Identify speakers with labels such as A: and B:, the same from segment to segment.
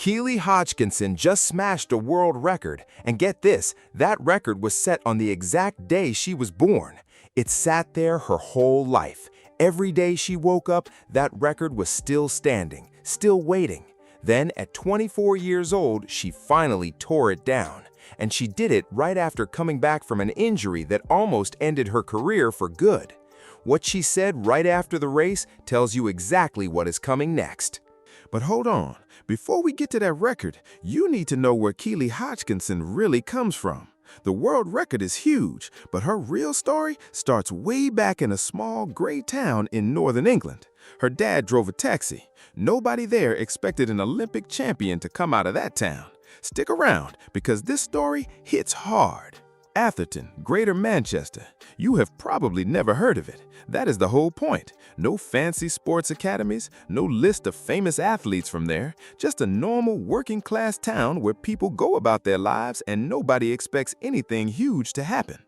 A: Keely Hodgkinson just smashed a world record, and get this, that record was set on the exact day she was born. It sat there her whole life. Every day she woke up, that record was still standing, still waiting. Then, at 24 years old, she finally tore it down. And she did it right after coming back from an injury that almost ended her career for good. What she said right after the race tells you exactly what is coming next.
B: But hold on, before we get to that record, you need to know where Keely Hodgkinson really comes from. The world record is huge, but her real story starts way back in a small gray town in northern England. Her dad drove a taxi. Nobody there expected an Olympic champion to come out of that town. Stick around, because this story hits hard. Atherton, Greater Manchester. You have probably never heard of it. That is the whole point. No fancy sports academies, no list of famous athletes from there, just a normal working-class town where people go about their lives and nobody expects anything huge to happen.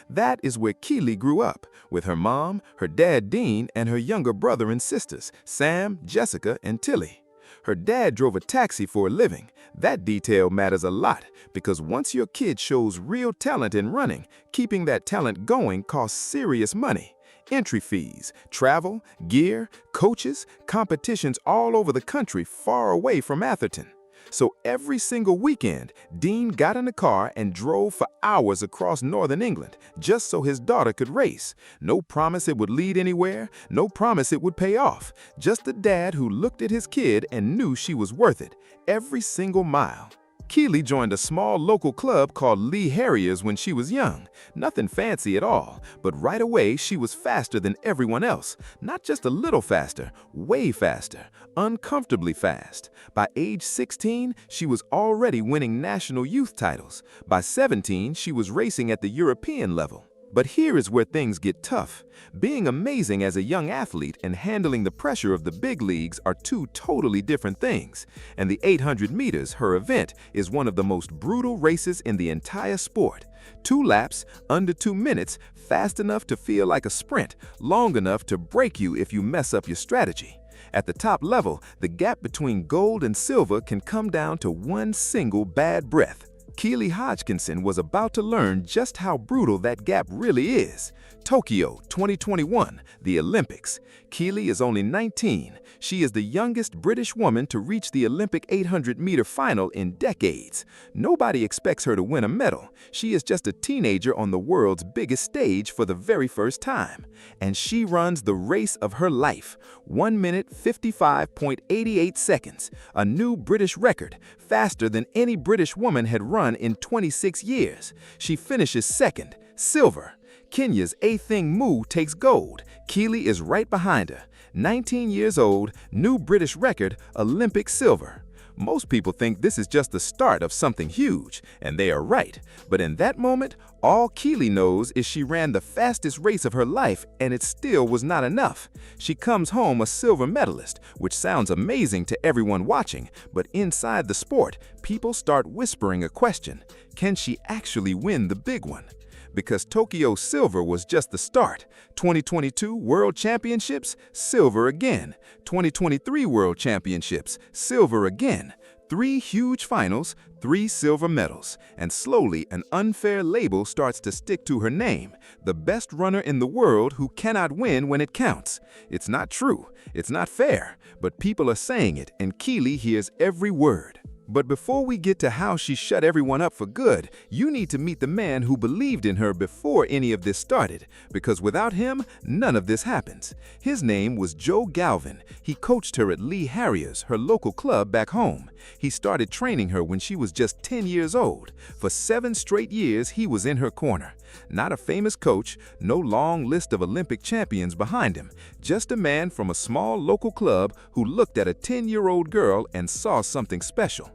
B: That is where Keely grew up, with her mom, her dad Dean, and her younger brother and sisters, Sam, Jessica, and Tilly. Her dad drove a taxi for a living. That detail matters a lot, because once your kid shows real talent in running, keeping that talent going costs serious money. Entry fees, travel, gear, coaches, competitions all over the country far away from Atherton. So every single weekend, Dean got in a car and drove for hours across northern England just so his daughter could race. No promise it would lead anywhere, no promise it would pay off. Just a dad who looked at his kid and knew she was worth it, every single mile. Keely joined a small local club called Lee Harriers when she was young. Nothing fancy at all, but right away she was faster than everyone else. Not just a little faster, way faster, uncomfortably fast. By age 16, she was already winning national youth titles. By 17, she was racing at the European level. But here is where things get tough. Being amazing as a young athlete and handling the pressure of the big leagues are two totally different things. And the 800 meters, her event, is one of the most brutal races in the entire sport. 2 laps, under 2 minutes, fast enough to feel like a sprint, long enough to break you if you mess up your strategy. At the top level, the gap between gold and silver can come down to one single bad breath. Keely Hodgkinson was about to learn just how brutal that gap really is. Tokyo 2021, the Olympics. Keely is only 19. She is the youngest British woman to reach the Olympic 800-meter final in decades. Nobody expects her to win a medal. She is just a teenager on the world's biggest stage for the very first time. And she runs the race of her life. 1 minute 55.88 seconds, a new British record, faster than any British woman had run in 26 years. She finishes second, silver. Kenya's Athing Mu takes gold. Keely is right behind her. 19 years old, new British record, Olympic silver. Most people think this is just the start of something huge, and they are right. But in that moment, all Keely knows is she ran the fastest race of her life, and it still was not enough. She comes home a silver medalist, which sounds amazing to everyone watching, but inside the sport, people start whispering a question. Can she actually win the big one? Because Tokyo silver was just the start. 2022 World Championships, silver again. 2023 World Championships, silver again. 3 huge finals, 3 silver medals. And slowly an unfair label starts to stick to her name. The best runner in the world who cannot win when it counts. It's not true. It's not fair. But people are saying it, and Keely hears every word. But before we get to how she shut everyone up for good, you need to meet the man who believed in her before any of this started, because without him, none of this happens. His name was Joe Galvin. He coached her at Lee Harriers, her local club back home. He started training her when she was just 10 years old. For 7 straight years, he was in her corner. Not a famous coach, no long list of Olympic champions behind him, just a man from a small local club who looked at a 10-year-old girl and saw something special.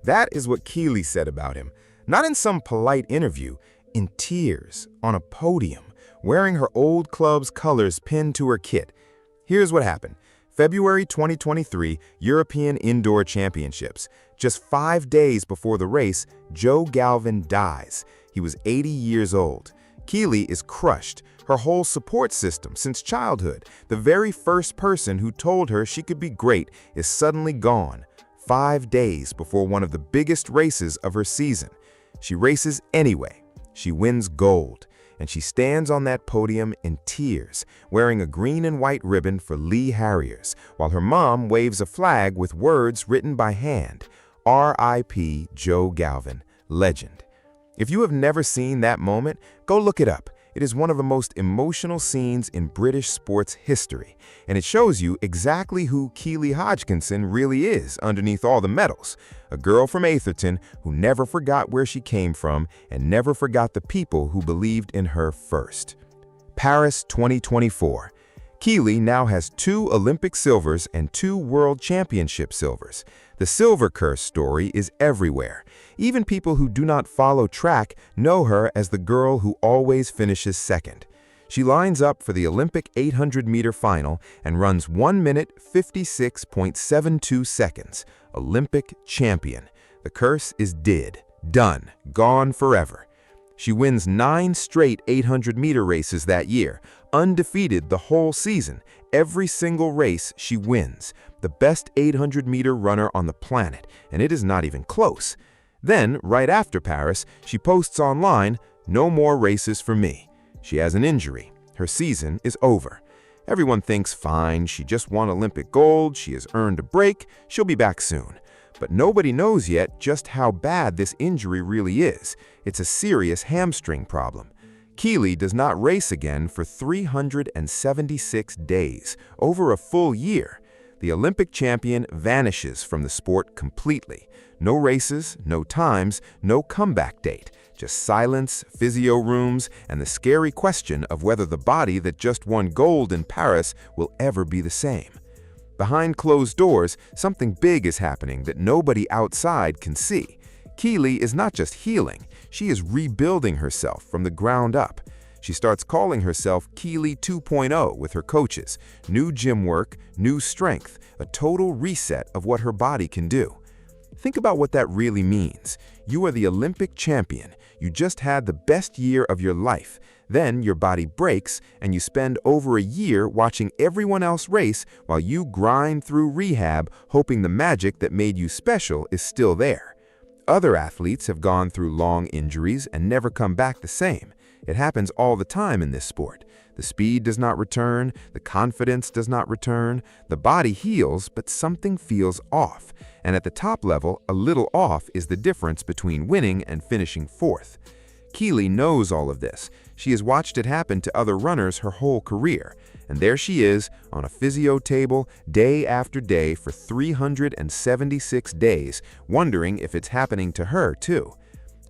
A: That is what Keely said about him. Not in some polite interview, in tears, on a podium, wearing her old club's colors pinned to her kit. Here's what happened. February 2023 European Indoor Championships. Just 5 days before the race, Joe Galvin dies. He was 80 years old. Keely is crushed. Her whole support system since childhood, the very first person who told her she could be great, is suddenly gone. 5 days before one of the biggest races of her season. She races anyway. She wins gold, and she stands on that podium in tears, wearing a green and white ribbon for Lee Harriers, while her mom waves a flag with words written by hand, R.I.P. Joe Galvin, legend. If you have never seen that moment, go look it up. It is one of the most emotional scenes in British sports history, and it shows you exactly who Keely Hodgkinson really is underneath all the medals. A girl from Atherton who never forgot where she came from and never forgot the people who believed in her first. Paris 2024. Keely now has 2 Olympic silvers and 2 World Championship silvers. The silver curse story is everywhere. Even people who do not follow track know her as the girl who always finishes second. She lines up for the Olympic 800-meter final and runs 1 minute 56.72 seconds. Olympic champion. The curse is done, gone forever. She wins 9 straight 800-meter races that year, undefeated the whole season. Every single race she wins. The best 800-meter runner on the planet, and it is not even close. Then, right after Paris, she posts online, "No more races for me." She has an injury. Her season is over. Everyone thinks, fine, she just won Olympic gold, she has earned a break, she'll be back soon. But nobody knows yet just how bad this injury really is. It's a serious hamstring problem. Keely does not race again for 376 days, over a full year. The Olympic champion vanishes from the sport completely. No races, no times, no comeback date. Just silence, physio rooms, and the scary question of whether the body that just won gold in Paris will ever be the same. Behind closed doors, something big is happening that nobody outside can see. Keely is not just healing, she is rebuilding herself from the ground up. She starts calling herself Keely 2.0 with her coaches. New gym work, new strength, a total reset of what her body can do. Think about what that really means. You are the Olympic champion. You just had the best year of your life. Then your body breaks and you spend over a year watching everyone else race while you grind through rehab hoping the magic that made you special is still there. Other athletes have gone through long injuries and never come back the same. It happens all the time in this sport. The speed does not return, the confidence does not return, the body heals, but something feels off. And at the top level, a little off is the difference between winning and finishing fourth. Keely knows all of this. She has watched it happen to other runners her whole career. And there she is, on a physio table, day after day for 376 days, wondering if it's happening to her too.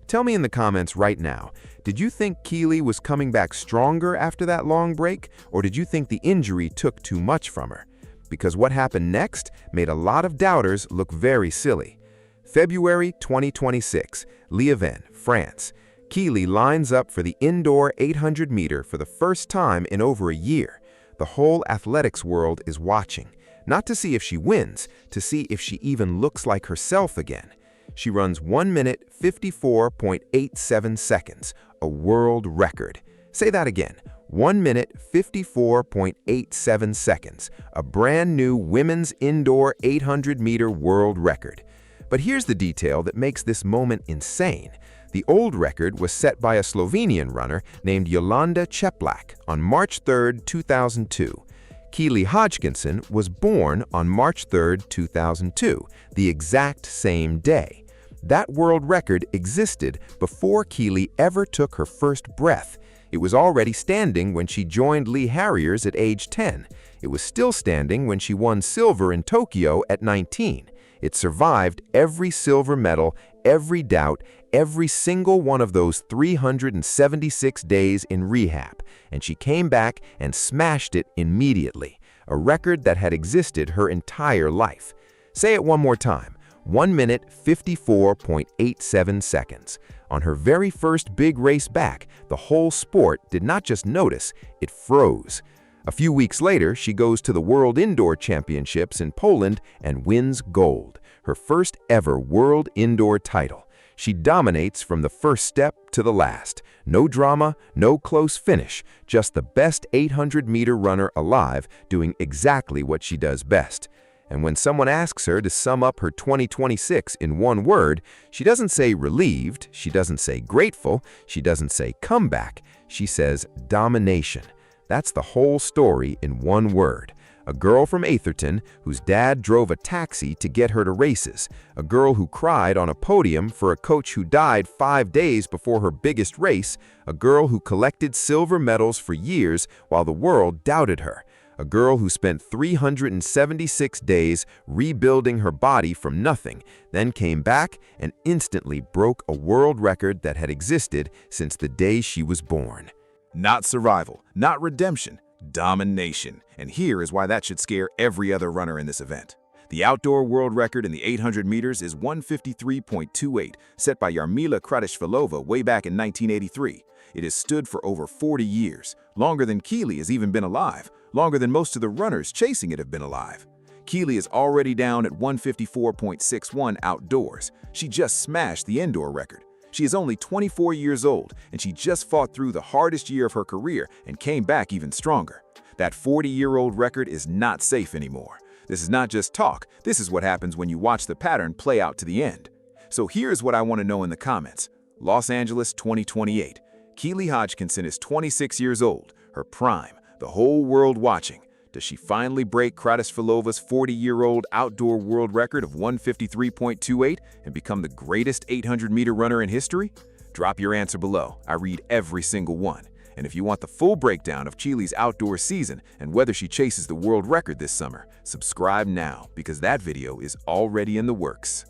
A: Tell me in the comments right now, did you think Keely was coming back stronger after that long break, or did you think the injury took too much from her? Because what happened next made a lot of doubters look very silly. February 2026, Liévin, France. Keely lines up for the indoor 800-meter for the first time in over a year. The whole athletics world is watching, not to see if she wins, to see if she even looks like herself again. She runs 1 minute 54.87 seconds, a world record. Say that again, 1 minute 54.87 seconds, a brand new women's indoor 800-meter world record. But here's the detail that makes this moment insane. The old record was set by a Slovenian runner named Jolanda Čeplak on March 3, 2002. Keely Hodgkinson was born on March 3, 2002, the exact same day. That world record existed before Keely ever took her first breath. It was already standing when she joined Lee Harriers at age 10. It was still standing when she won silver in Tokyo at 19. It survived every silver medal, every doubt, every single one of those 376 days in rehab, and she came back and smashed it immediately, a record that had existed her entire life. Say it one more time, 1 minute 54.87 seconds. On her very first big race back, the whole sport did not just notice, it froze. A few weeks later, she goes to the World Indoor Championships in Poland and wins gold, her first ever World Indoor title. She dominates from the first step to the last. No drama, no close finish, just the best 800-meter runner alive doing exactly what she does best. And when someone asks her to sum up her 2026 in one word, she doesn't say relieved, she doesn't say grateful, she doesn't say comeback, she says domination. That's the whole story in one word. A girl from Atherton whose dad drove a taxi to get her to races. A girl who cried on a podium for a coach who died 5 days before her biggest race. A girl who collected silver medals for years while the world doubted her. A girl who spent 376 days rebuilding her body from nothing, then came back and instantly broke a world record that had existed since the day she was born.
B: Not survival, not redemption, domination. And here is why that should scare every other runner in this event. The outdoor world record in the 800 meters is 153.28, set by Yarmila Kratishvilova way back in 1983. It has stood for over 40 years, longer than Keely has even been alive, longer than most of the runners chasing it have been alive. Keely is already down at 154.61 outdoors. She just smashed the indoor record. She is only 24 years old, and she just fought through the hardest year of her career and came back even stronger. That 40-year-old record is not safe anymore. This is not just talk, this is what happens when you watch the pattern play out to the end. So here's what I want to know in the comments. Los Angeles 2028. Keely Hodgkinson is 26 years old, her prime, the whole world watching. Does she finally break Kratishvilova's 40-year-old outdoor world record of 153.28 and become the greatest 800-meter runner in history? Drop your answer below. I read every single one. And if you want the full breakdown of Keely's outdoor season and whether she chases the world record this summer, subscribe now because that video is already in the works.